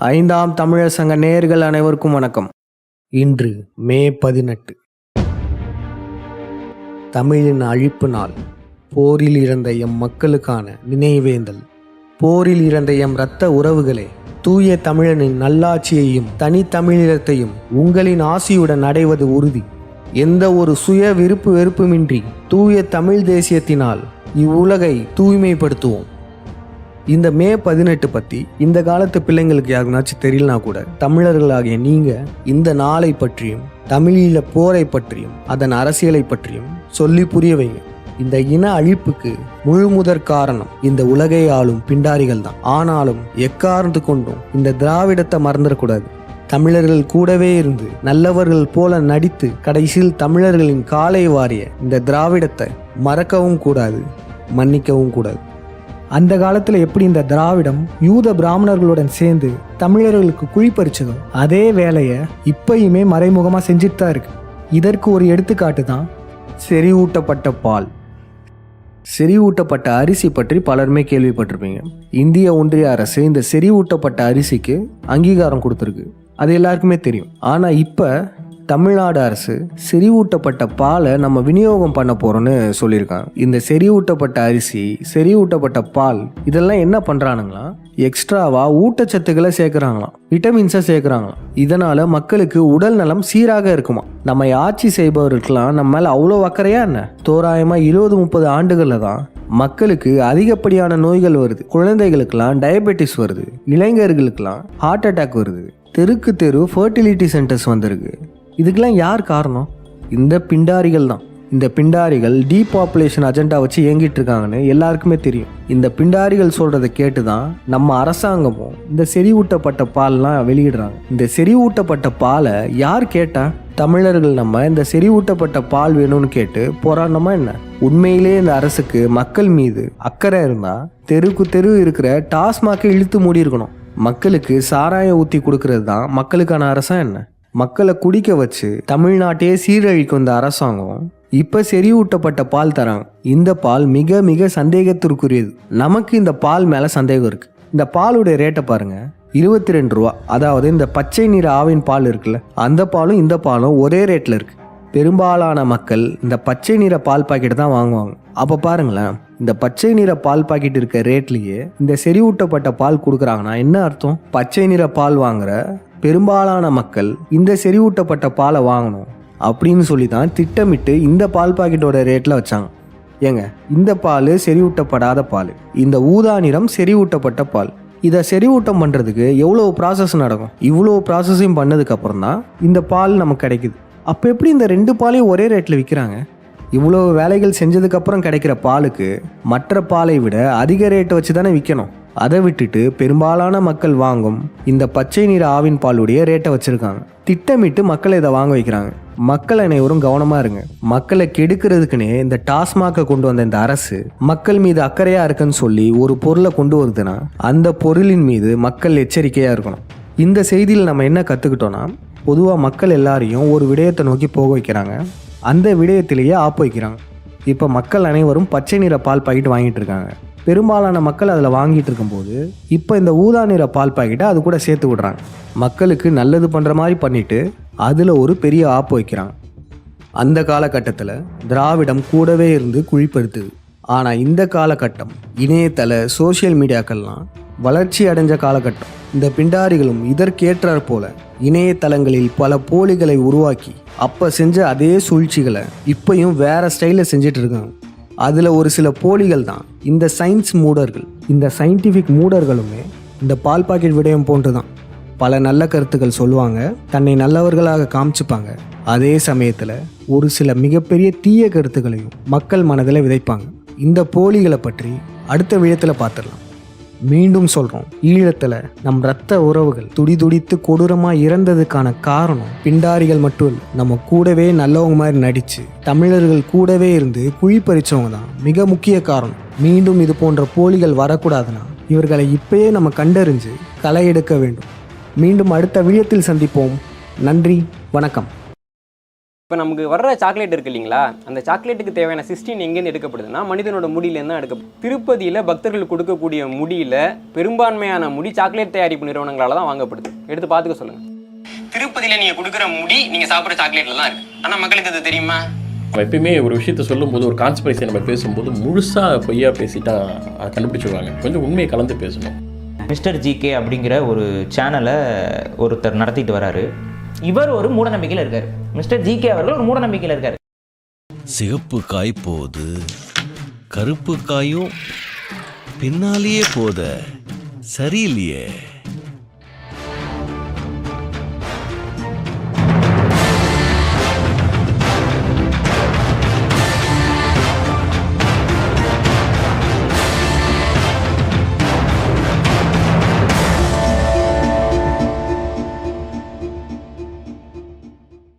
ஐந்தாம் தமிழர் சங்க நேயர்கள் அனைவருக்கும் வணக்கம். இன்று மே 18, தமிழின் அழிப்பு நாள். போரில் இறந்த எம் மக்களுக்கான நினைவேந்தல். போரில் இறந்த எம் இரத்த உறவுகளே, தூய தமிழனின் நல்லாட்சியையும் தனித்தமிழீழத்தையும் உங்களின் ஆசியுடன் அடைவது உறுதி. எந்த ஒரு சுய விருப்பு வெறுப்புமின்றி தூய தமிழ் தேசியத்தினால் இவ்வுலகை தூய்மைப்படுத்துவோம். இந்த மே 18 பற்றி இந்த காலத்து பிள்ளைங்களுக்கு யாருனாச்சும் தெரியலனா கூட தமிழர்களாகிய நீங்கள் இந்த நாளை பற்றியும் தமிழீழ போரை பற்றியும் அதன் அரசியலை பற்றியும் சொல்லி புரிய வைங்க. இந்த இன அழிப்புக்கு முழு முதற் காரணம் இந்த உலகை ஆளும் பிண்டாரிகள் தான். ஆனாலும் எக்காரணத்து கொண்டும் இந்த திராவிடத்தை மறந்துடக்கூடாது. தமிழர்கள் கூடவே இருந்து நல்லவர்கள் போல நடித்து கடைசியில் தமிழர்களின் காலை வாரிய இந்த திராவிடத்தை மறக்கவும் கூடாது, மன்னிக்கவும் கூடாது. அந்த காலத்தில் எப்படி இந்த திராவிடம் யூத பிராமணர்களுடன் சேர்ந்து தமிழர்களுக்கு குழிப்பறிச்சதோ அதே வேலையை இப்பயுமே மறைமுகமாக செஞ்சுட்டு தான் இருக்கு. இதற்கு ஒரு எடுத்துக்காட்டு தான் செறிவூட்டப்பட்ட பால். செறிவூட்டப்பட்ட அரிசி பற்றி பலருமே கேள்விப்பட்டிருப்பீங்க. இந்திய ஒன்றிய அரசு இந்த செறிவூட்டப்பட்ட அரிசிக்கு அங்கீகாரம் கொடுத்துருக்கு, அது எல்லாருக்குமே தெரியும். ஆனால் இப்போ தமிழ்நாடு அரசு செறிவூட்டப்பட்ட பாலை நம்ம விநியோகம் பண்ண போகிறோன்னு சொல்லியிருக்காங்க. இந்த செறிவூட்டப்பட்ட அரிசி, செறிவூட்டப்பட்ட பால் இதெல்லாம் என்ன பண்ணுறானுங்களா, எக்ஸ்ட்ராவாக ஊட்டச்சத்துக்களை சேர்க்குறாங்களாம், விட்டமின்ஸை சேர்க்குறாங்களாம். இதனால் மக்களுக்கு உடல் நலம் சீராக இருக்குமா. நம்ம ஆட்சி செய்பவர்களுக்கெல்லாம் நம்ம மேலே அவ்வளோ அக்கறையா என்ன? தோராயமாக 20-30 ஆண்டுகளில் தான் மக்களுக்கு அதிகப்படியான நோய்கள் வருது. குழந்தைகளுக்கெல்லாம் டயபெட்டிஸ் வருது, இளைஞர்களுக்கெல்லாம் ஹார்ட் அட்டாக் வருது, தெருக்கு தெரு ஃபர்டிலிட்டி சென்டர்ஸ் வந்திருக்கு. இதுக்கெல்லாம் யார் காரணம்? இந்த பிண்டாரிகள் தான். இந்த பிண்டாரிகள் டீபாப்புலேஷன் அஜெண்டா வச்சு இயங்கிட்டு இருக்காங்கன்னு எல்லாருக்குமே தெரியும். இந்த பிண்டாரிகள் சொல்கிறத கேட்டு தான் நம்ம அரசாங்கமும் இந்த செறிவூட்டப்பட்ட பால்லாம் வெளியிடுறாங்க. இந்த செறிவூட்டப்பட்ட பாலை யார் கேட்டா? தமிழர்கள் நம்ம இந்த செறிவூட்டப்பட்ட பால் வேணும்னு கேட்டு போராடணுமா என்ன? உண்மையிலே இந்த அரசுக்கு மக்கள் மீது அக்கறை இருந்தால் தெருக்கு தெரு இருக்கிற டாஸ்மாக்கை இழுத்து மூடி இருக்கணும். மக்களுக்கு சாராயம் ஊற்றி கொடுக்கறது தான் மக்களுக்கான அரசா என்ன? மக்களை குடிக்க வச்சு தமிழ்நாட்டையே சீரழிக்கும் இந்த அரசாங்கம் இப்போ செறிவூட்டப்பட்ட பால் தராங்க. இந்த பால் மிக மிக சந்தேகத்திற்குரியது. நமக்கு இந்த பால் மேலே சந்தேகம் இருக்குது. இந்த பாலுடைய ரேட்டை பாருங்கள், 22 ரூபா. அதாவது இந்த பச்சை நிற ஆவின் பால் இருக்குல்ல, அந்த பாலும் இந்த பாலும் ஒரே ரேட்டில் இருக்குது. பெரும்பாலான மக்கள் இந்த பச்சை நிற பால் பாக்கெட் தான் வாங்குவாங்க. அப்போ பாருங்களேன், இந்த பச்சை நிற பால் பாக்கெட் இருக்க ரேட்லேயே இந்த செறிவூட்டப்பட்ட பால் கொடுக்குறாங்கன்னா என்ன அர்த்தம்? பச்சை நிற பால் வாங்குற பெரும்பாலான மக்கள் இந்த செறிவூட்டப்பட்ட பாலை வாங்கணும் அப்படின்னு சொல்லி தான் திட்டமிட்டு இந்த பால் பாக்கெட்டோட ரேட்டில் வச்சாங்க. ஏங்க, இந்த பால் செறிவூட்டப்படாத பால், இந்த ஊதா நிறம் செறிவூட்டப்பட்ட பால். இதை செறிவூட்டம் பண்ணுறதுக்கு எவ்வளோ ப்ராசஸ் நடக்கும்? இவ்வளோ ப்ராசஸையும் பண்ணதுக்கப்புறம் தான் இந்த பால் நமக்கு கிடைக்குது. அப்போ எப்படி இந்த 2 பாலையும் ஒரே ரேட்டில் விற்கிறாங்க? இவ்வளோ வேலைகள் செஞ்சதுக்கப்புறம் கிடைக்கிற பாலுக்கு மற்ற பாலை விட அதிக ரேட்டை வச்சு தானே விற்கணும். அதை விட்டுட்டு பெரும்பாலான மக்கள் வாங்கும் இந்த பச்சை நிற ஆவின் பாலுடைய ரேட்டை வச்சுருக்காங்க. திட்டமிட்டு மக்களை இதை வாங்க வைக்கிறாங்க. மக்கள் அனைவரும் கவனமாக இருங்க. மக்களை கெடுக்கிறதுக்குன்னே இந்த டாஸ்மாகை கொண்டு வந்த இந்த அரசு மக்கள் மீது அக்கறையாக இருக்குன்னு சொல்லி ஒரு பொருளை கொண்டு வருதுன்னா அந்த பொருளின் மீது மக்கள் எச்சரிக்கையாக இருக்கணும். இந்த செய்தியில் நம்ம என்ன கற்றுக்கிட்டோன்னா, பொதுவாக மக்கள் எல்லாரையும் ஒரு விடயத்தை நோக்கி போக வைக்கிறாங்க, அந்த விடயத்திலேயே ஆப்பு வைக்கிறாங்க. இப்போ மக்கள் அனைவரும் பச்சை நிற பால் பாக்கெட் வாங்கிட்டு இருக்காங்க. பெரும்பாலான மக்கள் அதில் வாங்கிட்டு இருக்கும்போது இப்போ இந்த ஊதா நிற பால் பாக்கெட்டை அது கூட சேர்த்து விடுறாங்க. மக்களுக்கு நல்லது பண்ணுற மாதிரி பண்ணிட்டு அதில் ஒரு பெரிய ஆப்பு வைக்கிறாங்க. அந்த காலகட்டத்தில் திராவிடம் கூடவே இருந்து குழிப்படுத்துது. ஆனால் இந்த காலகட்டம் இணையதள சோசியல் மீடியாக்கள்லாம் வளர்ச்சி அடைஞ்ச காலகட்டம். இந்த பிண்டாரிகளும் இதற்கேற்றாற் போல இணையதளங்களில் பல போலிகளை உருவாக்கி அப்போ செஞ்ச அதே சூழ்ச்சிகளை இப்பையும் வேற ஸ்டைலில் செஞ்சிட்டு இருக்காங்க. அதில் ஒரு சில போலிகள் தான் இந்த சயின்ஸ் மூடர்கள். இந்த சயின்டிஃபிக் மூடர்களுமே இந்த பால் பாக்கெட் விடயம் போன்று தான் பல நல்ல கருத்துக்கள் சொல்லுவாங்க, தன்னை நல்லவர்களாக காமிச்சுப்பாங்க. அதே சமயத்தில் ஒரு சில மிகப்பெரிய தீய கருத்துக்களையும் மக்கள் மனதில் விதைப்பாங்க. இந்த போலிகளை பற்றி அடுத்த விடயத்தில் பார்த்துடலாம். மீண்டும் சொல்கிறோம், ஈழத்தில் நம் இரத்த உறவுகள் துடிதுடித்து கொடூரமாக இறந்ததுக்கான காரணம் பிண்டாரிகள் மட்டும் இல்லை, நம்ம கூடவே நல்லவங்க மாதிரி நடித்து தமிழர்கள் கூடவே இருந்து குழிப்பறிச்சவங்க தான் மிக முக்கிய காரணம். மீண்டும் இது போன்ற போலிகள் வரக்கூடாதுன்னா இவர்களை இப்பயே நம்ம கண்டறிஞ்சு களை எடுக்க வேண்டும். மீண்டும் அடுத்த விடயத்தில் சந்திப்போம். நன்றி, வணக்கம். இப்போ நமக்கு வர்ற சாக்லேட் இருக்கு இல்லைங்களா, அந்த சாக்லேட்டுக்கு தேவையான சிஸ்டின் எங்கேருந்து எடுக்கப்படுதுன்னா மனிதனோட முடியிலேருந்து தான் எடுக்கப்படுது. திருப்பதியில் பக்தர்கள் கொடுக்கக்கூடிய முடியில் பெரும்பான்மையான முடி சாக்லேட் தயாரிப்பு நிறுவனங்களால் தான் வாங்கப்படுது. எடுத்து பார்த்துக்க சொல்லுங்கள். திருப்பதியில் நீங்கள் கொடுக்குற முடி நீங்கள் சாப்பிட்ற சாக்லேட்டில் தான் இருக்குது. ஆனால் மக்களுக்கு அது தெரியுமா? நம்ம எப்பயுமே ஒரு விஷயத்த சொல்லும்போது, ஒரு கான்ஸ்பிரசியை நம்ம பேசும்போது முழுசாக பொய்யா பேசிட்டா அதை கண்டுபிடிச்சிடுவாங்க. கொஞ்சம் உண்மையை கலந்து பேசணும். மிஸ்டர் ஜிகே அப்படிங்கிற ஒரு சேனலை ஒருத்தர் நடத்திட்டு வராரு. இவர் ஒரு மூடநம்பிக்கையில் இருக்கார். மிஸ்டர் ஜிகே அவர்கள் ஒரு மூடநம்பிக்கையில் இருக்கார். சிகப்பு காய் போது, கருப்பு காயும் பின்னாலேயே போத சரியில்லையே.